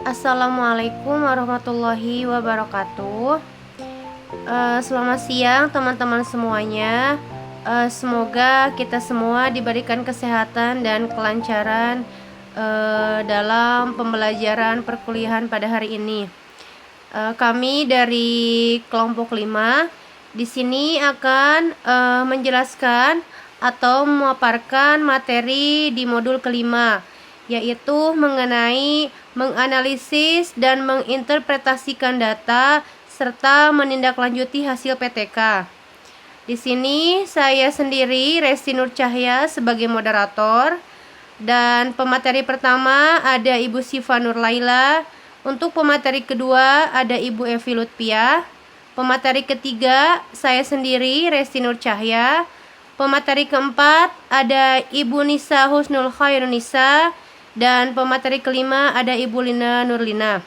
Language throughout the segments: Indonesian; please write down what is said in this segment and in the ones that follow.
Assalamualaikum warahmatullahi wabarakatuh. Selamat siang teman-teman semuanya. Semoga kita semua diberikan kesehatan dan kelancaran dalam pembelajaran perkuliahan pada hari ini. Kami dari kelompok 5 di sini akan menjelaskan atau memaparkan materi di modul kelima, yaitu mengenai menganalisis dan menginterpretasikan data serta menindaklanjuti hasil PTK. Di sini saya sendiri Resti Nur Cahya sebagai moderator, dan pemateri pertama ada Ibu Siva Nur Laila. Untuk pemateri kedua ada Ibu Evi Lutfiah. Pemateri ketiga saya sendiri Resti Nur Cahya. Pemateri keempat ada Ibu Nisa Husnul Khairunisa, dan pemateri kelima ada Ibu Lina Nurlina.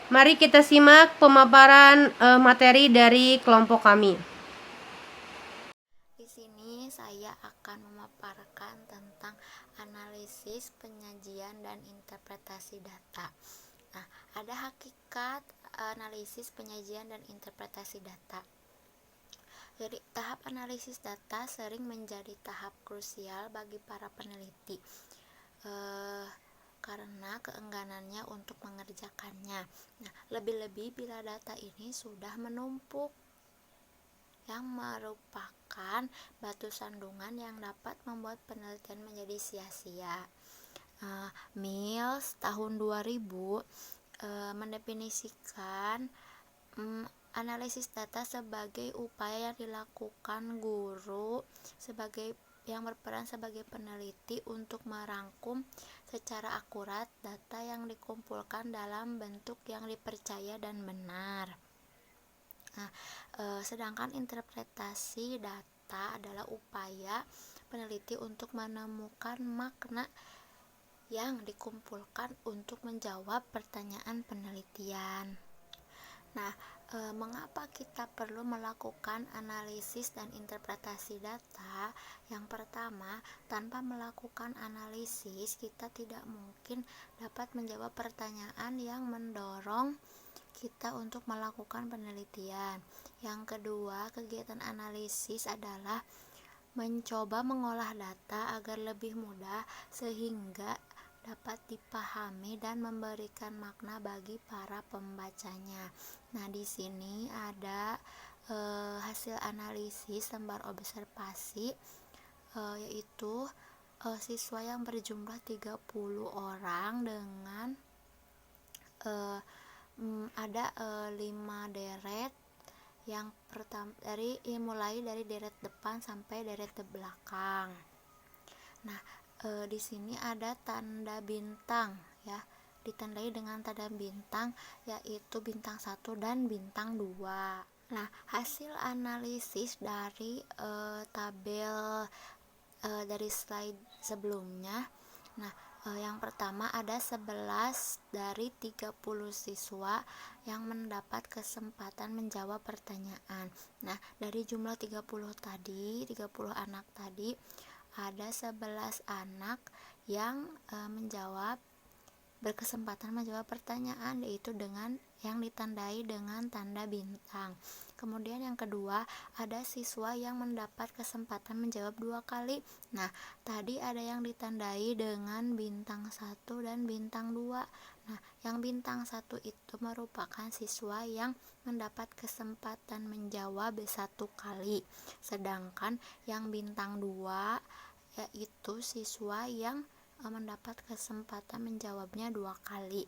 Mari kita simak pemaparan materi dari kelompok kami. Di sini saya akan memaparkan tentang analisis, penyajian, dan interpretasi data. Nah, ada hakikat analisis, penyajian, dan interpretasi data. Jadi, tahap analisis data sering menjadi tahap krusial bagi para peneliti karena keengganannya untuk mengerjakannya. Nah, lebih-lebih bila data ini sudah menumpuk, yang merupakan batu sandungan yang dapat membuat penelitian menjadi sia-sia. Mills tahun 2000 mendefinisikan analisis data sebagai upaya yang dilakukan guru yang berperan sebagai peneliti untuk merangkum secara akurat data yang dikumpulkan dalam bentuk yang dipercaya dan benar. Sedangkan interpretasi data adalah upaya peneliti untuk menemukan makna yang dikumpulkan untuk menjawab pertanyaan penelitian. Nah, mengapa kita perlu melakukan analisis dan interpretasi data? Yang pertama, tanpa melakukan analisis, kita tidak mungkin dapat menjawab pertanyaan yang mendorong kita untuk melakukan penelitian. Yang kedua, kegiatan analisis adalah mencoba mengolah data agar lebih mudah sehingga dapat dipahami dan memberikan makna bagi para pembacanya. Nah, di sini ada hasil analisis lembar observasi, yaitu siswa yang berjumlah 30 orang dengan ada 5 deret. Yang pertama mulai dari deret depan sampai deret belakang. Nah, di sini ada tanda bintang ya, ditandai dengan tanda bintang, yaitu bintang 1 dan bintang 2. Nah, hasil analisis dari tabel dari slide sebelumnya. Nah, yang pertama ada 11 dari 30 siswa yang mendapat kesempatan menjawab pertanyaan. Nah, dari jumlah 30 anak tadi, ada 11 anak yang berkesempatan menjawab pertanyaan, yaitu dengan yang ditandai dengan tanda bintang. Kemudian yang kedua, ada siswa yang mendapat kesempatan menjawab 2 kali. Nah, tadi ada yang ditandai dengan bintang 1 dan bintang 2. Nah, yang bintang 1 itu merupakan siswa yang mendapat kesempatan menjawab 1 kali. Sedangkan yang bintang 2 yaitu siswa yang mendapat kesempatan menjawabnya 2 kali.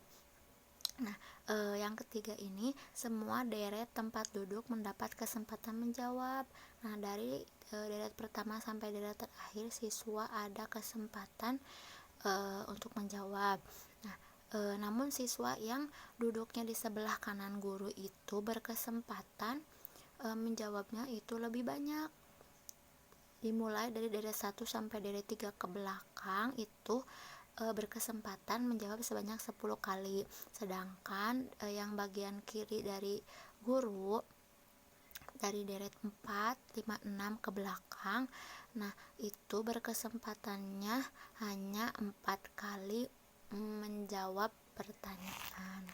Nah, yang ketiga ini semua deret tempat duduk mendapat kesempatan menjawab. Nah, dari deret pertama sampai deret terakhir siswa ada kesempatan untuk menjawab. Nah, namun siswa yang duduknya di sebelah kanan guru itu berkesempatan menjawabnya itu lebih banyak. Dimulai dari deret 1 sampai deret 3 ke belakang itu berkesempatan menjawab sebanyak 10 kali. Sedangkan yang bagian kiri dari guru dari deret 4, 5, 6 ke belakang, nah itu berkesempatannya hanya 4 kali menjawab pertanyaan.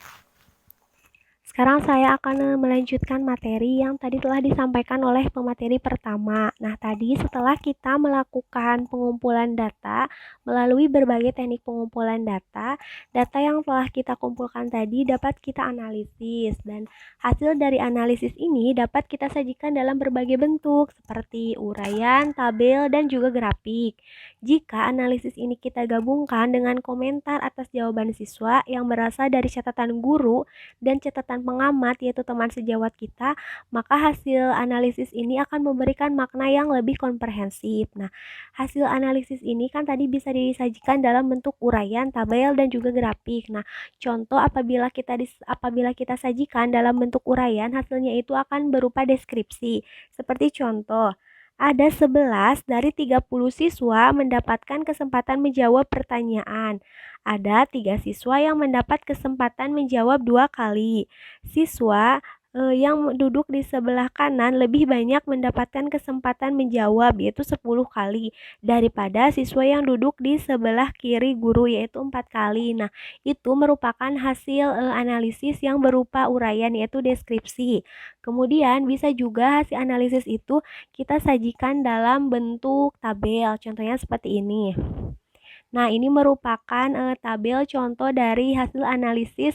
Sekarang saya akan melanjutkan materi yang tadi telah disampaikan oleh pemateri pertama. Nah, tadi setelah kita melakukan pengumpulan data melalui berbagai teknik pengumpulan data, data yang telah kita kumpulkan tadi dapat kita analisis dan hasil dari analisis ini dapat kita sajikan dalam berbagai bentuk seperti uraian, tabel, dan juga grafik. Jika analisis ini kita gabungkan dengan komentar atas jawaban siswa yang berasal dari catatan guru dan catatan pengamat yaitu teman sejawat kita, maka hasil analisis ini akan memberikan makna yang lebih komprehensif. Nah, hasil analisis ini kan tadi bisa disajikan dalam bentuk uraian, tabel, dan juga grafik. Nah, contoh apabila kita sajikan dalam bentuk uraian, hasilnya itu akan berupa deskripsi. Seperti contoh, ada 11 dari 30 siswa mendapatkan kesempatan menjawab pertanyaan. Ada 3 siswa yang mendapat kesempatan menjawab 2 kali. Siswa yang duduk di sebelah kanan lebih banyak mendapatkan kesempatan menjawab yaitu 10 kali daripada siswa yang duduk di sebelah kiri guru yaitu 4 kali. Nah, itu merupakan hasil analisis yang berupa uraian yaitu deskripsi. Kemudian bisa juga hasil analisis itu kita sajikan dalam bentuk tabel. Contohnya seperti ini. Nah, ini merupakan tabel contoh dari hasil analisis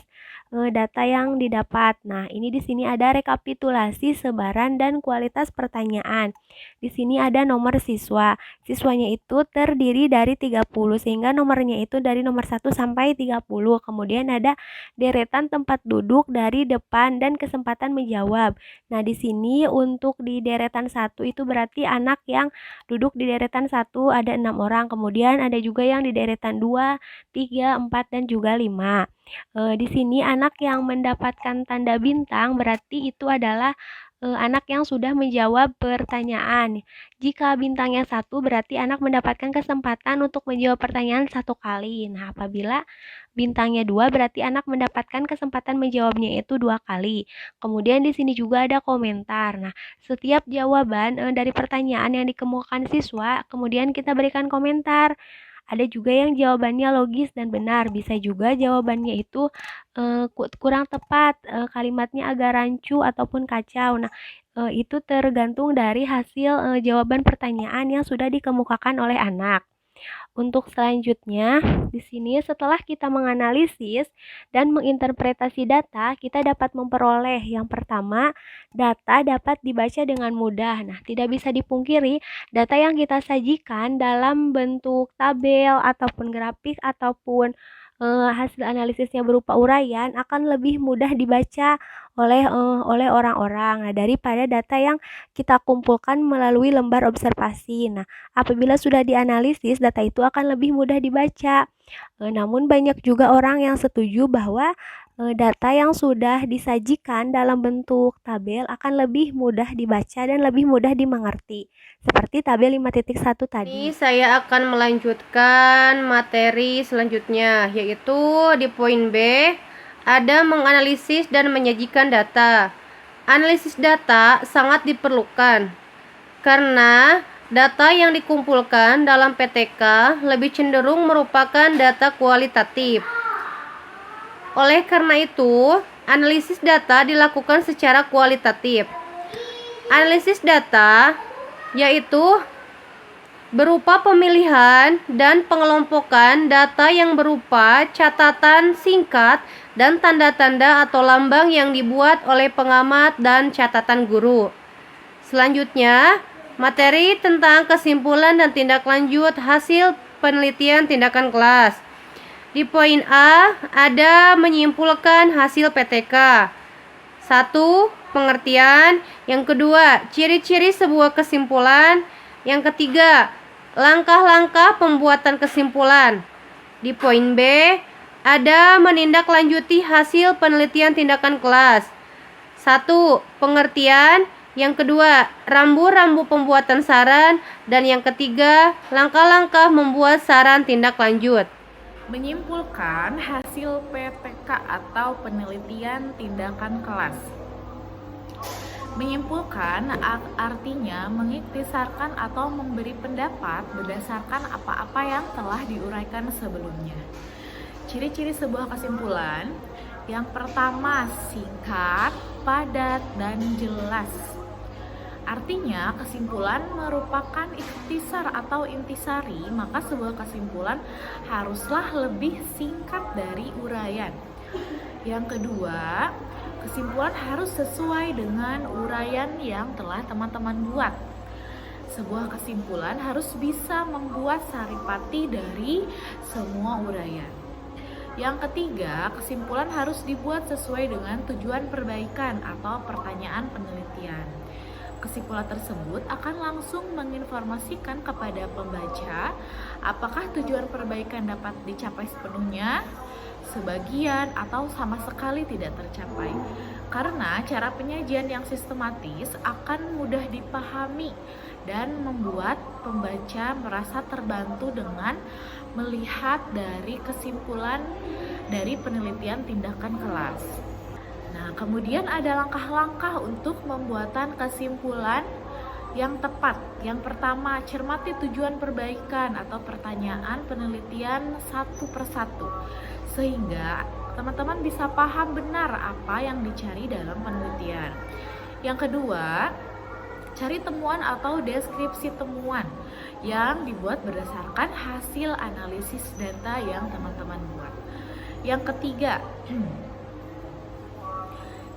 data yang didapat. Nah, ini di sini ada rekapitulasi sebaran dan kualitas pertanyaan. Di sini ada nomor siswa. Siswanya itu terdiri dari 30 sehingga nomornya itu dari nomor 1 sampai 30. Kemudian ada deretan tempat duduk dari depan dan kesempatan menjawab. Nah, di sini untuk di deretan 1 itu berarti anak yang duduk di deretan 1 ada 6 orang. Kemudian ada juga yang di deretan 2, 3, 4, dan juga 5. Di sini anak yang mendapatkan tanda bintang berarti itu adalah anak yang sudah menjawab pertanyaan. Jika bintangnya 1 berarti anak mendapatkan kesempatan untuk menjawab pertanyaan 1 kali. Nah, apabila bintangnya 2 berarti anak mendapatkan kesempatan menjawabnya itu 2 kali. Kemudian di sini juga ada komentar. Nah, setiap jawaban dari pertanyaan yang dikemukakan siswa, kemudian kita berikan komentar. Ada juga yang jawabannya logis dan benar, bisa juga jawabannya itu kurang tepat, kalimatnya agak rancu ataupun kacau. Nah, itu tergantung dari hasil jawaban pertanyaan yang sudah dikemukakan oleh anak. Untuk selanjutnya, di sini setelah kita menganalisis dan menginterpretasi data, kita dapat memperoleh yang pertama, data dapat dibaca dengan mudah. Nah, tidak bisa dipungkiri, data yang kita sajikan dalam bentuk tabel ataupun grafik ataupun hasil analisisnya berupa uraian akan lebih mudah dibaca oleh orang-orang. Nah, daripada data yang kita kumpulkan melalui lembar observasi. Nah, apabila sudah dianalisis, data itu akan lebih mudah dibaca. Namun banyak juga orang yang setuju bahwa data yang sudah disajikan dalam bentuk tabel akan lebih mudah dibaca dan lebih mudah dimengerti. Seperti tabel 5.1 tadi. Ini saya akan melanjutkan materi selanjutnya, yaitu di poin B, ada menganalisis dan menyajikan data. Analisis data sangat diperlukan, karena data yang dikumpulkan dalam PTK lebih cenderung merupakan data kualitatif. Oleh karena itu, analisis data dilakukan secara kualitatif. Analisis data yaitu berupa pemilihan dan pengelompokan data yang berupa catatan singkat dan tanda-tanda atau lambang yang dibuat oleh pengamat dan catatan guru. Selanjutnya, materi tentang kesimpulan dan tindak lanjut hasil penelitian tindakan kelas. Di poin A, ada menyimpulkan hasil PTK. 1. Pengertian. Yang kedua, ciri-ciri sebuah kesimpulan. Yang ketiga, langkah-langkah pembuatan kesimpulan. Di poin B, ada menindaklanjuti hasil penelitian tindakan kelas. 1. Pengertian. Yang kedua, rambu-rambu pembuatan saran. Dan yang ketiga, langkah-langkah membuat saran tindak lanjut. Menyimpulkan hasil PTK atau penelitian tindakan kelas. Menyimpulkan artinya mengiktisarkan atau memberi pendapat berdasarkan apa-apa yang telah diuraikan sebelumnya. Ciri-ciri sebuah kesimpulan. Yang pertama, singkat, padat, dan jelas. Artinya, kesimpulan merupakan ikhtisar atau intisari, maka sebuah kesimpulan haruslah lebih singkat dari uraian. Yang kedua, kesimpulan harus sesuai dengan uraian yang telah teman-teman buat. Sebuah kesimpulan harus bisa membuat saripati dari semua uraian. Yang ketiga, kesimpulan harus dibuat sesuai dengan tujuan perbaikan atau pertanyaan penelitian. Kesimpulan tersebut akan langsung menginformasikan kepada pembaca apakah tujuan perbaikan dapat dicapai sepenuhnya, sebagian, atau sama sekali tidak tercapai. Karena cara penyajian yang sistematis akan mudah dipahami dan membuat pembaca merasa terbantu dengan melihat dari kesimpulan dari penelitian tindakan kelas. Nah, kemudian ada langkah-langkah untuk pembuatan kesimpulan yang tepat. Yang pertama, cermati tujuan perbaikan atau pertanyaan penelitian satu persatu, sehingga teman-teman bisa paham benar apa yang dicari dalam penelitian. Yang kedua, cari temuan atau deskripsi temuan yang dibuat berdasarkan hasil analisis data yang teman-teman buat. Yang ketiga,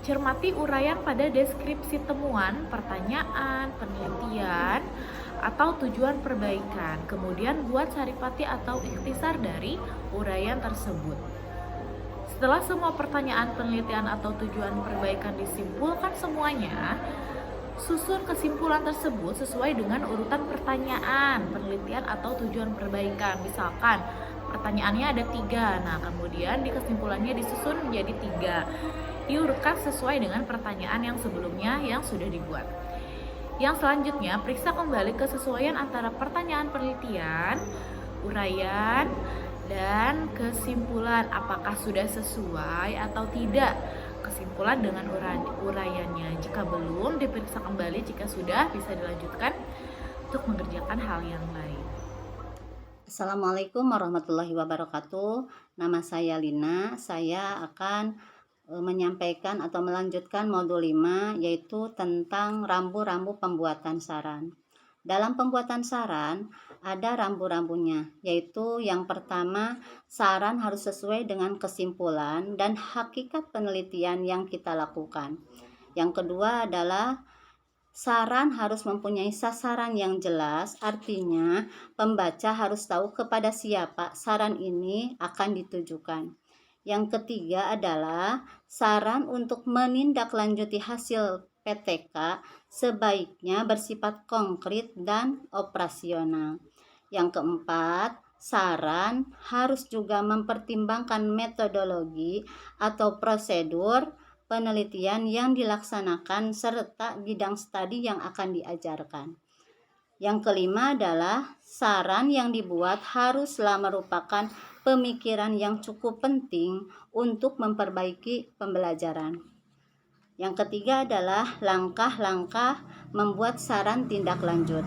cermati uraian pada deskripsi temuan, pertanyaan, penelitian, atau tujuan perbaikan. Kemudian buat saripati atau ikhtisar dari uraian tersebut. Setelah semua pertanyaan, penelitian, atau tujuan perbaikan disimpulkan semuanya, susun kesimpulan tersebut sesuai dengan urutan pertanyaan, penelitian, atau tujuan perbaikan. Misalkan pertanyaannya ada 3, nah kemudian di kesimpulannya disusun menjadi 3. Diurutkan sesuai dengan pertanyaan yang sebelumnya yang sudah dibuat. Yang selanjutnya, periksa kembali kesesuaian antara pertanyaan penelitian, uraian, dan kesimpulan. Apakah sudah sesuai atau tidak kesimpulan dengan uraiannya. Jika belum, diperiksa kembali. Jika sudah, bisa dilanjutkan untuk mengerjakan hal yang lain. Assalamualaikum warahmatullahi wabarakatuh. Nama saya Lina. Saya akan menyampaikan atau melanjutkan modul 5, yaitu tentang rambu-rambu pembuatan saran. Dalam pembuatan saran ada rambu-rambunya, yaitu yang pertama, saran harus sesuai dengan kesimpulan dan hakikat penelitian yang kita lakukan. Yang kedua adalah saran harus mempunyai sasaran yang jelas, artinya pembaca harus tahu kepada siapa saran ini akan ditujukan. Yang ketiga adalah saran untuk menindaklanjuti hasil PTK sebaiknya bersifat konkret dan operasional. Yang keempat, saran harus juga mempertimbangkan metodologi atau prosedur penelitian yang dilaksanakan serta bidang studi yang akan diajarkan. Yang kelima adalah saran yang dibuat haruslah merupakan pemikiran yang cukup penting untuk memperbaiki pembelajaran. Yang ketiga adalah langkah-langkah membuat saran tindak lanjut.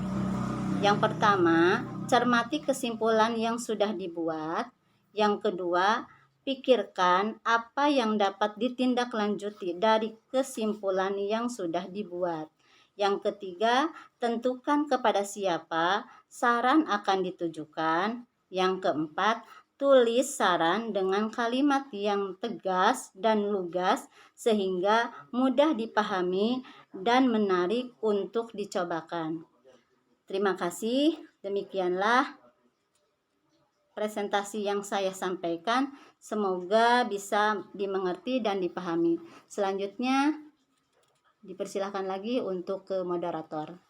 Yang pertama, cermati kesimpulan yang sudah dibuat. Yang kedua, pikirkan apa yang dapat ditindaklanjuti dari kesimpulan yang sudah dibuat. Yang ketiga, tentukan kepada siapa saran akan ditujukan. Yang keempat, tulis saran dengan kalimat yang tegas dan lugas sehingga mudah dipahami dan menarik untuk dicobakan. Terima kasih. Demikianlah presentasi yang saya sampaikan. Semoga bisa dimengerti dan dipahami. Selanjutnya dipersilakan lagi untuk ke moderator.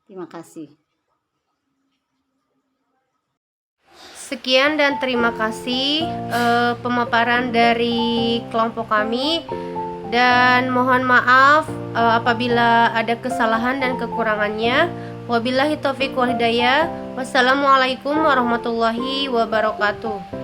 Terima kasih. Sekian dan terima kasih pemaparan dari kelompok kami, dan mohon maaf apabila ada kesalahan dan kekurangannya. Wabillahi taufiq wal hidayah. Wassalamualaikum warahmatullahi wabarakatuh.